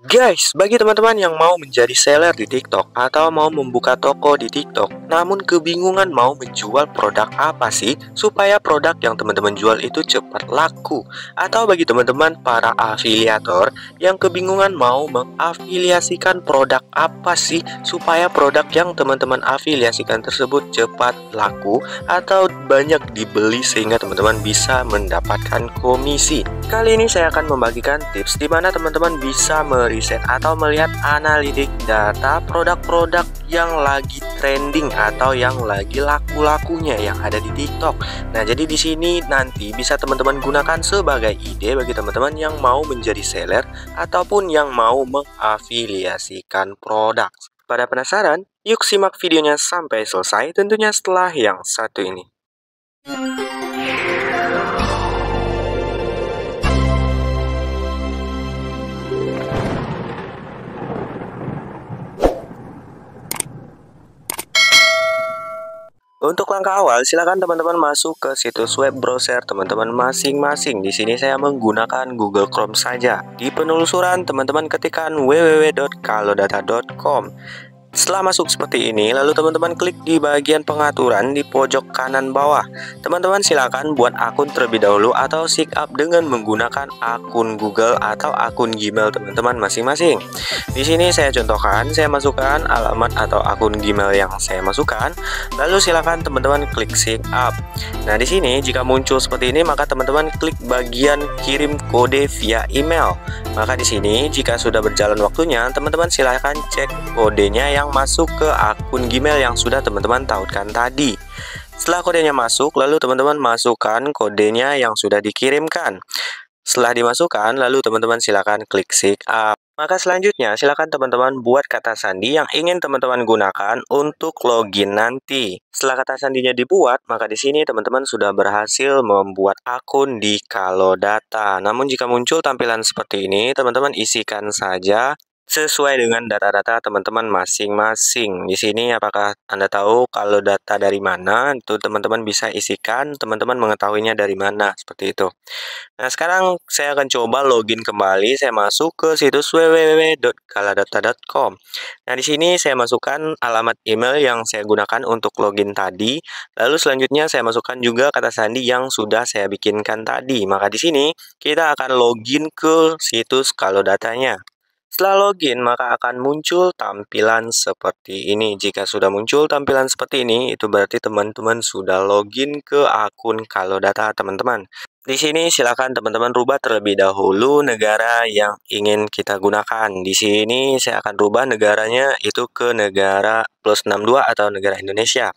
Guys, bagi teman-teman yang mau menjadi seller di TikTok atau mau membuka toko di TikTok, namun kebingungan mau menjual produk apa sih supaya produk yang teman-teman jual itu cepat laku, atau bagi teman-teman para afiliator yang kebingungan mau mengafiliasikan produk apa sih supaya produk yang teman-teman afiliasikan tersebut cepat laku atau banyak dibeli sehingga teman-teman bisa mendapatkan komisi. Kali ini saya akan membagikan tips di mana teman-teman bisa meriset atau melihat analitik data produk-produk yang lagi trending atau yang lagi laku-lakunya yang ada di TikTok. Nah, jadi di sini nanti bisa teman-teman gunakan sebagai ide bagi teman-teman yang mau menjadi seller ataupun yang mau mengafiliasikan produk. Pada penasaran? Yuk simak videonya sampai selesai, tentunya setelah yang satu ini. Untuk langkah awal, silakan teman-teman masuk ke situs web browser teman-teman masing-masing. Di sini saya menggunakan Google Chrome saja. Di penelusuran, teman-teman ketikkan www.kalodata.com. Setelah masuk seperti ini, lalu teman-teman klik di bagian pengaturan di pojok kanan bawah. Teman-teman silakan buat akun terlebih dahulu atau sign up dengan menggunakan akun Google atau akun Gmail teman-teman masing-masing. Di sini saya contohkan, saya masukkan alamat atau akun Gmail yang saya masukkan, lalu silakan teman-teman klik sign up. Nah, di sini jika muncul seperti ini, maka teman-teman klik bagian kirim kode via email. Maka di sini jika sudah berjalan waktunya, teman-teman silahkan cek kodenya yang masuk ke akun Gmail yang sudah teman-teman tautkan tadi. Setelah kodenya masuk, lalu teman-teman masukkan kodenya yang sudah dikirimkan. Setelah dimasukkan, lalu teman-teman silakan klik sign up. Maka selanjutnya, silakan teman-teman buat kata sandi yang ingin teman-teman gunakan untuk login nanti. Setelah kata sandinya dibuat, maka di sini teman-teman sudah berhasil membuat akun di Kalodata. Namun jika muncul tampilan seperti ini, teman-teman isikan saja sesuai dengan data-data teman-teman masing-masing. Di sini apakah Anda tahu kalau data dari mana? Itu teman-teman bisa isikan, teman-teman mengetahuinya dari mana, seperti itu. Nah, sekarang saya akan coba login kembali. Saya masuk ke situs www.kaladata.com. Nah, di sini saya masukkan alamat email yang saya gunakan untuk login tadi. Lalu selanjutnya saya masukkan juga kata sandi yang sudah saya bikinkan tadi. Maka di sini kita akan login ke situs Kalodatanya. Setelah login, maka akan muncul tampilan seperti ini. Jika sudah muncul tampilan seperti ini, itu berarti teman-teman sudah login ke akun Kalodata teman-teman. Di sini silakan teman-teman rubah terlebih dahulu negara yang ingin kita gunakan. Di sini saya akan rubah negaranya itu ke negara +62 atau negara Indonesia.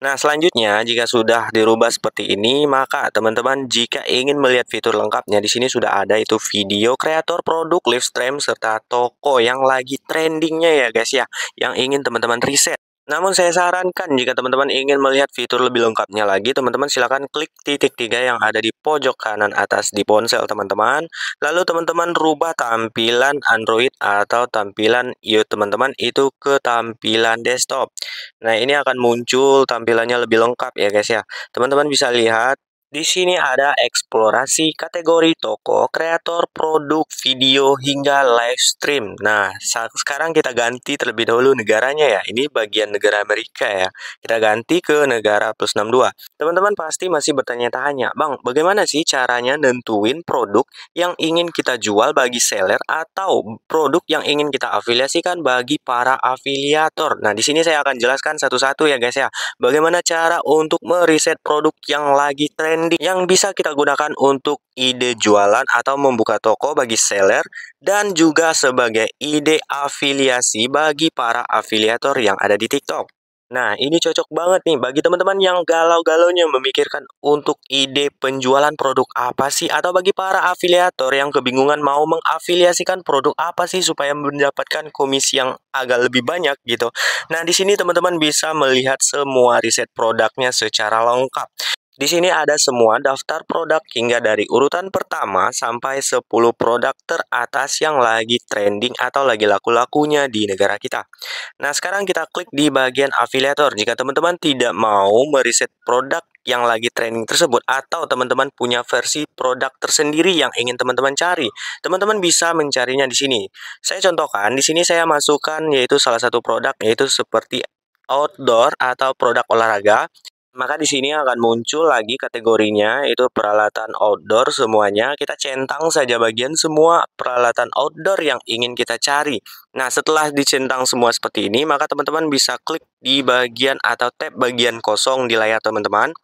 Nah, selanjutnya jika sudah dirubah seperti ini, maka teman-teman jika ingin melihat fitur lengkapnya di sini sudah ada itu video kreator produk, live stream serta toko yang lagi trendingnya ya guys ya, yang ingin teman-teman riset. Namun saya sarankan jika teman-teman ingin melihat fitur lebih lengkapnya lagi, teman-teman silakan klik titik 3 yang ada di pojok kanan atas di ponsel teman-teman. Lalu teman-teman rubah tampilan Android atau tampilan iOS teman-teman itu ke tampilan desktop. Nah, ini akan muncul tampilannya lebih lengkap ya guys ya. Teman-teman bisa lihat di sini ada eksplorasi kategori toko, kreator, produk, video, hingga live stream. Nah, sekarang kita ganti terlebih dahulu negaranya ya. Ini bagian negara Amerika ya. Kita ganti ke negara +62. Teman-teman pasti masih bertanya-tanya, Bang, bagaimana sih caranya nentuin produk yang ingin kita jual bagi seller atau produk yang ingin kita afiliasikan bagi para afiliator? Nah, di sini saya akan jelaskan satu-satu ya guys ya. Bagaimana cara untuk meriset produk yang lagi trending yang bisa kita gunakan untuk ide jualan atau membuka toko bagi seller dan juga sebagai ide afiliasi bagi para afiliator yang ada di TikTok. Nah, ini cocok banget nih bagi teman-teman yang galau-galaunya memikirkan untuk ide penjualan produk apa sih, atau bagi para afiliator yang kebingungan mau mengafiliasikan produk apa sih supaya mendapatkan komisi yang agak lebih banyak gitu. Nah, di sini teman-teman bisa melihat semua riset produknya secara lengkap. Di sini ada semua daftar produk hingga dari urutan pertama sampai 10 produk teratas yang lagi trending atau lagi laku-lakunya di negara kita. Nah, sekarang kita klik di bagian afiliator. Jika teman-teman tidak mau meriset produk yang lagi trending tersebut, atau teman-teman punya versi produk tersendiri yang ingin teman-teman cari, teman-teman bisa mencarinya di sini. Saya contohkan, di sini saya masukkan yaitu salah satu produk yaitu seperti outdoor atau produk olahraga. Maka di sini akan muncul lagi kategorinya, itu peralatan outdoor semuanya. Kita centang saja bagian semua peralatan outdoor yang ingin kita cari. Nah, setelah dicentang semua seperti ini, maka teman-teman bisa klik di bagian atau tab bagian kosong di layar teman-teman.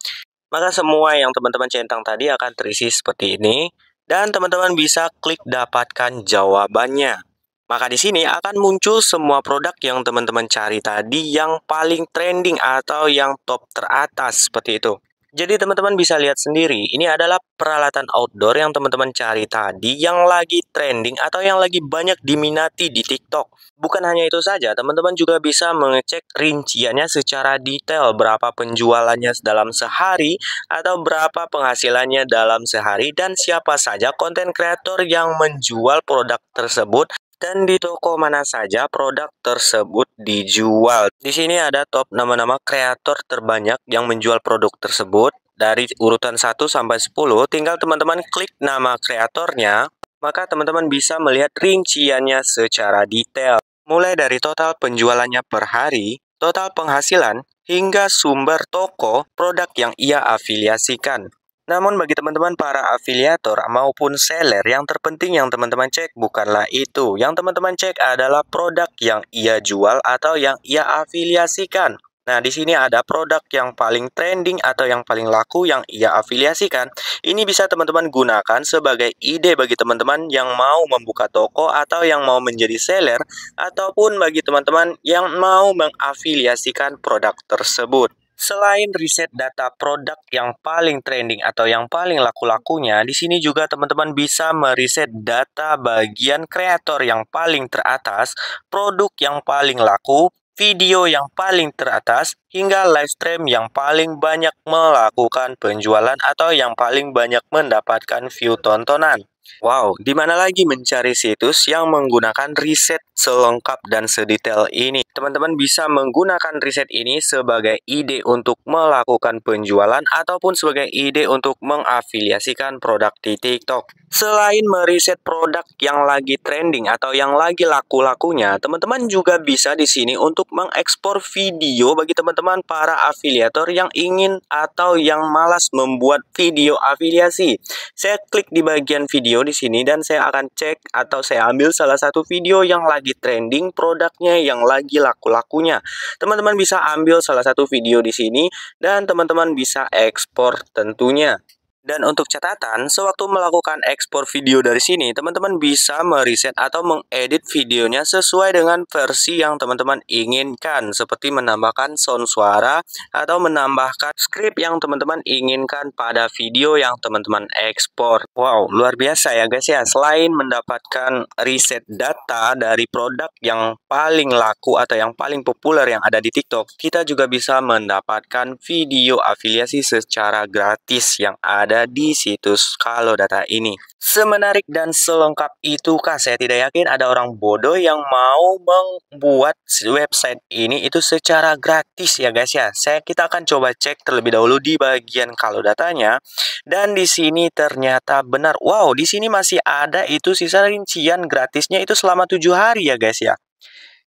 Maka semua yang teman-teman centang tadi akan terisi seperti ini. Dan teman-teman bisa klik dapatkan jawabannya. Maka di sini akan muncul semua produk yang teman-teman cari tadi yang paling trending atau yang top teratas seperti itu. Jadi teman-teman bisa lihat sendiri, ini adalah peralatan outdoor yang teman-teman cari tadi yang lagi trending atau yang lagi banyak diminati di TikTok. Bukan hanya itu saja, teman-teman juga bisa mengecek rinciannya secara detail, berapa penjualannya dalam sehari atau berapa penghasilannya dalam sehari dan siapa saja konten kreator yang menjual produk tersebut dan di toko mana saja produk tersebut dijual. Di sini ada top nama-nama kreator terbanyak yang menjual produk tersebut dari urutan 1 sampai 10. Tinggal teman-teman klik nama kreatornya, maka teman-teman bisa melihat rinciannya secara detail. Mulai dari total penjualannya per hari, total penghasilan, hingga sumber toko produk yang ia afiliasikan. Namun bagi teman-teman para afiliator maupun seller, yang terpenting yang teman-teman cek bukanlah itu. Yang teman-teman cek adalah produk yang ia jual atau yang ia afiliasikan. Nah, di sini ada produk yang paling trending atau yang paling laku yang ia afiliasikan. Ini bisa teman-teman gunakan sebagai ide bagi teman-teman yang mau membuka toko atau yang mau menjadi seller, ataupun bagi teman-teman yang mau mengafiliasikan produk tersebut. Selain riset data produk yang paling trending atau yang paling laku-lakunya, di sini juga teman-teman bisa meriset data bagian kreator yang paling teratas, produk yang paling laku, video yang paling teratas, hingga live stream yang paling banyak melakukan penjualan atau yang paling banyak mendapatkan view tontonan. Wow, di mana lagi mencari situs yang menggunakan riset selengkap dan sedetail ini? Teman-teman bisa menggunakan riset ini sebagai ide untuk melakukan penjualan ataupun sebagai ide untuk mengafiliasikan produk di TikTok. Selain meriset produk yang lagi trending atau yang lagi laku-lakunya, teman-teman juga bisa di sini untuk mengekspor video bagi teman-teman para afiliator yang ingin atau yang malas membuat video afiliasi. Saya klik di bagian video di sini dan saya akan cek atau saya ambil salah satu video yang lagi trending produknya yang lagi laku-lakunya. Teman-teman bisa ambil salah satu video di sini dan teman-teman bisa ekspor tentunya. Dan untuk catatan, sewaktu melakukan ekspor video dari sini, teman-teman bisa meriset atau mengedit videonya sesuai dengan versi yang teman-teman inginkan, seperti menambahkan sound suara atau menambahkan script yang teman-teman inginkan pada video yang teman-teman ekspor. Wow, luar biasa ya guys ya. Selain mendapatkan riset data dari produk yang paling laku atau yang paling populer yang ada di TikTok, kita juga bisa mendapatkan video afiliasi secara gratis yang ada di situs Kalodata ini. Semenarik dan selengkap itukah? Saya tidak yakin ada orang bodoh yang mau membuat website ini itu secara gratis ya guys ya. Kita akan coba cek terlebih dahulu di bagian Kalodatanya. Dan di sini ternyata benar. Wow, di sini masih ada itu sisa rincian gratisnya itu selama 7 hari ya guys ya.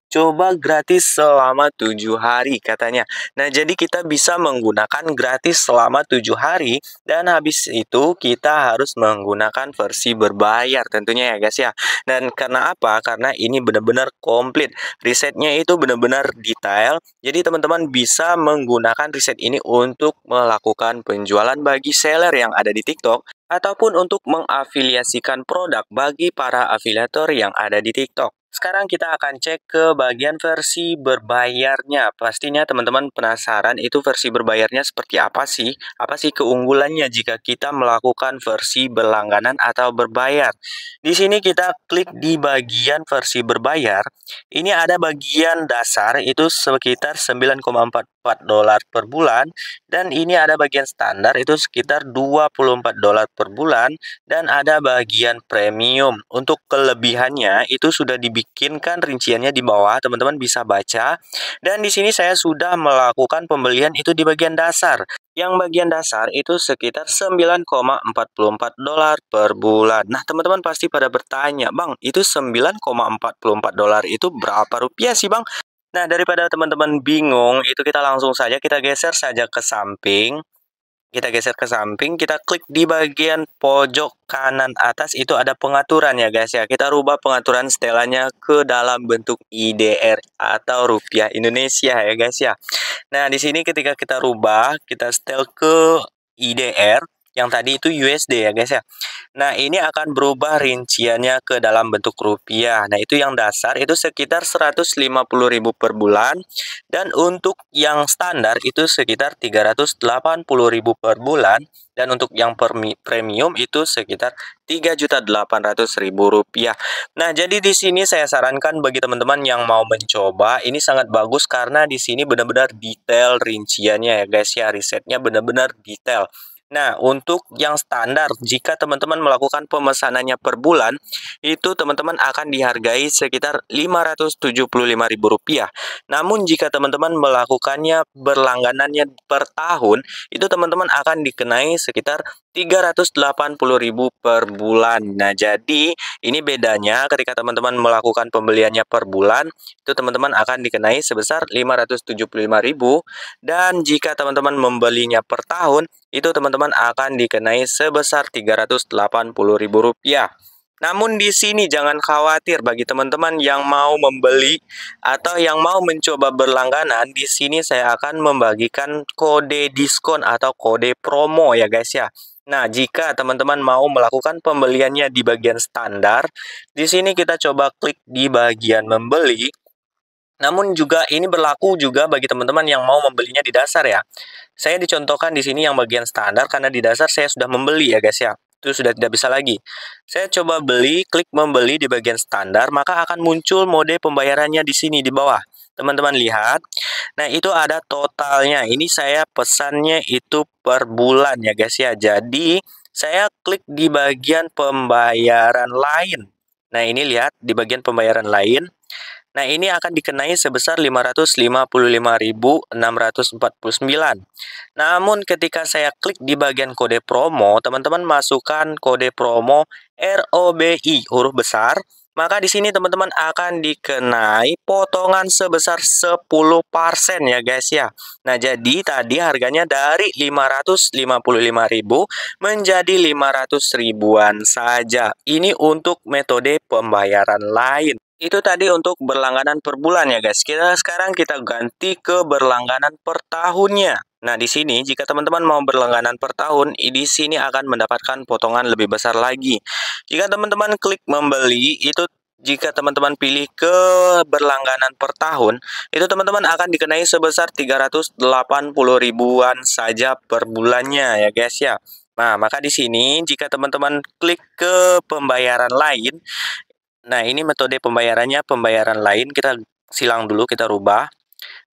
Coba gratis selama 7 hari katanya. Nah, jadi kita bisa menggunakan gratis selama 7 hari dan habis itu kita harus menggunakan versi berbayar tentunya ya guys ya. Dan karena apa? Karena ini benar-benar komplit. Risetnya itu benar-benar detail. Jadi teman-teman bisa menggunakan riset ini untuk melakukan penjualan bagi seller yang ada di TikTok ataupun untuk mengafiliasikan produk bagi para afiliator yang ada di TikTok. Sekarang kita akan cek ke bagian versi berbayarnya. Pastinya teman-teman penasaran itu versi berbayarnya seperti apa sih? Apa sih keunggulannya jika kita melakukan versi berlangganan atau berbayar? Di sini kita klik di bagian versi berbayar. Ini ada bagian dasar itu sekitar 9,44 dolar per bulan. Dan ini ada bagian standar itu sekitar 24 dolar per bulan. Dan ada bagian premium. Untuk kelebihannya itu sudah dibikin bikinkan rinciannya di bawah, teman-teman bisa baca. Dan di sini saya sudah melakukan pembelian itu di bagian dasar. Yang bagian dasar itu sekitar 9,44 dolar per bulan. Nah, teman-teman pasti pada bertanya, "Bang, itu 9,44 dolar itu berapa rupiah sih, Bang?" Nah, daripada teman-teman bingung, itu kita langsung saja kita geser saja ke samping. Kita geser ke samping, kita klik di bagian pojok kanan atas itu ada pengaturan ya guys ya. Kita rubah pengaturan setelannya ke dalam bentuk IDR atau rupiah Indonesia ya guys ya. Nah, di sini ketika kita rubah, kita setel ke IDR, yang tadi itu USD ya guys ya. Nah, ini akan berubah rinciannya ke dalam bentuk rupiah. Nah, itu yang dasar itu sekitar 150.000 per bulan. Dan untuk yang standar itu sekitar 380.000 per bulan. Dan untuk yang premium itu sekitar 3.800.000 rupiah. Nah, jadi di sini saya sarankan bagi teman-teman yang mau mencoba, ini sangat bagus karena di sini benar-benar detail rinciannya ya guys ya, risetnya benar-benar detail. Nah, untuk yang standar, jika teman-teman melakukan pemesanannya per bulan, itu teman-teman akan dihargai sekitar Rp575.000. Namun, jika teman-teman melakukannya berlangganannya per tahun, itu teman-teman akan dikenai sekitar Rp380.000 per bulan. Nah, jadi ini bedanya ketika teman-teman melakukan pembeliannya per bulan, itu teman-teman akan dikenai sebesar Rp575.000. Dan jika teman-teman membelinya per tahun, itu teman-teman akan dikenai sebesar Rp380.000. Namun di sini jangan khawatir bagi teman-teman yang mau membeli atau yang mau mencoba berlangganan, di sini saya akan membagikan kode diskon atau kode promo ya guys ya. Nah, jika teman-teman mau melakukan pembeliannya di bagian standar, di sini kita coba klik di bagian membeli. Namun juga ini berlaku juga bagi teman-teman yang mau membelinya di dasar ya. Saya dicontohkan di sini yang bagian standar karena di dasar saya sudah membeli ya guys ya. Itu sudah tidak bisa lagi. Saya coba beli, klik membeli di bagian standar, maka akan muncul mode pembayarannya di sini di bawah. Teman-teman lihat. Nah, itu ada totalnya. Ini saya pesannya itu per bulan ya guys ya. Jadi, saya klik di bagian pembayaran lain. Nah, ini lihat di bagian pembayaran lain. Nah, ini akan dikenai sebesar Rp555.649. Namun, ketika saya klik di bagian kode promo, teman-teman masukkan kode promo ROBI huruf besar, maka di sini teman-teman akan dikenai potongan sebesar 10% ya guys ya. Nah, jadi tadi harganya dari Rp555.000 menjadi 500 ribuan saja. Ini untuk metode pembayaran lain. Itu tadi untuk berlangganan per bulan ya guys. Sekarang kita ganti ke berlangganan per tahunnya. Nah, di sini jika teman-teman mau berlangganan per tahun, di sini akan mendapatkan potongan lebih besar lagi. Jika teman-teman klik membeli, itu jika teman-teman pilih ke berlangganan per tahun, itu teman-teman akan dikenai sebesar 380 ribuan saja per bulannya ya guys ya. Nah, maka di sini jika teman-teman klik ke pembayaran lain, nah, ini metode pembayarannya pembayaran lain. Kita silang dulu, kita rubah.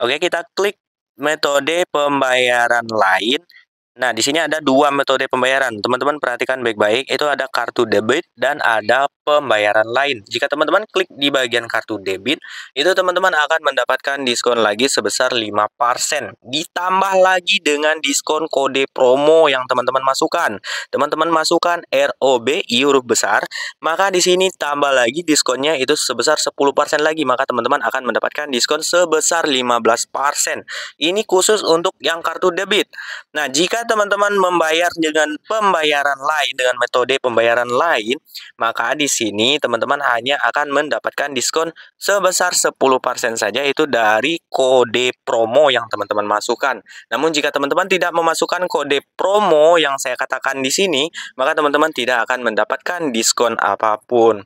Oke, kita klik metode pembayaran lain. Nah, di sini ada dua metode pembayaran. Teman-teman perhatikan baik-baik, itu ada kartu debit dan ada pembayaran lain. Jika teman-teman klik di bagian kartu debit, itu teman-teman akan mendapatkan diskon lagi sebesar 5%. Ditambah lagi dengan diskon kode promo yang teman-teman masukkan. Teman-teman masukkan ROBI huruf besar, maka di sini tambah lagi diskonnya itu sebesar 10% lagi, maka teman-teman akan mendapatkan diskon sebesar 15%. Ini khusus untuk yang kartu debit. Nah, jika teman-teman membayar dengan pembayaran lain, dengan metode pembayaran lain, maka di sini teman-teman hanya akan mendapatkan diskon sebesar 10% saja, itu dari kode promo yang teman-teman masukkan. Namun jika teman-teman tidak memasukkan kode promo yang saya katakan di sini, maka teman-teman tidak akan mendapatkan diskon apapun.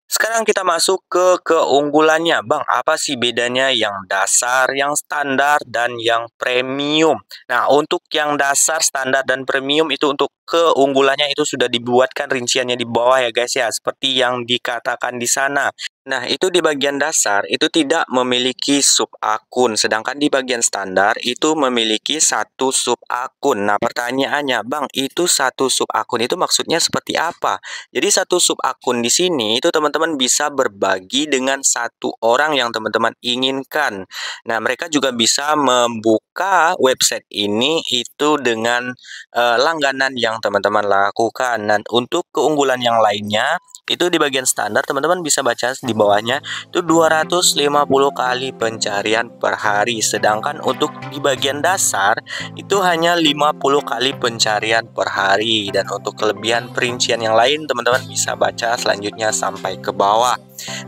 Sekarang kita masuk ke keunggulannya. Bang, apa sih bedanya yang dasar, yang standar, dan yang premium? Nah, untuk yang dasar, standar, dan premium itu untuk keunggulannya itu sudah dibuatkan rinciannya di bawah ya guys ya, seperti yang dikatakan di sana. Nah, itu di bagian dasar itu tidak memiliki sub akun, sedangkan di bagian standar itu memiliki satu sub akun. Nah, pertanyaannya, Bang, itu satu sub akun itu maksudnya seperti apa? Jadi satu sub akun di sini itu teman-teman bisa berbagi dengan satu orang yang teman-teman inginkan. Nah, mereka juga bisa membuka website ini itu dengan langganan yang teman-teman lakukan. Dan untuk keunggulan yang lainnya, itu di bagian standar teman-teman bisa baca di bawahnya itu 250 kali pencarian per hari, sedangkan untuk di bagian dasar itu hanya 50 kali pencarian per hari. Dan untuk kelebihan perincian yang lain teman-teman bisa baca selanjutnya sampai ke bawah.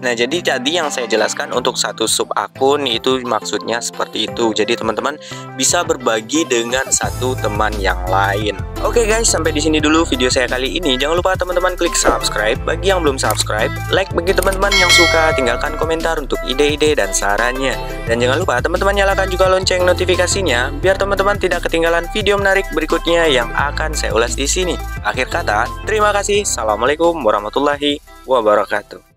Nah, jadi tadi yang saya jelaskan untuk satu sub akun itu maksudnya seperti itu. Jadi teman-teman bisa berbagi dengan satu teman yang lain. Oke guys, sampai di sini dulu video saya kali ini. Jangan lupa teman-teman klik subscribe bagi yang belum subscribe, like bagi teman-teman yang suka, tinggalkan komentar untuk ide-ide dan sarannya. Dan jangan lupa teman-teman nyalakan juga lonceng notifikasinya biar teman-teman tidak ketinggalan video menarik berikutnya yang akan saya ulas di sini. Akhir kata, terima kasih. Assalamualaikum warahmatullahi wabarakatuh.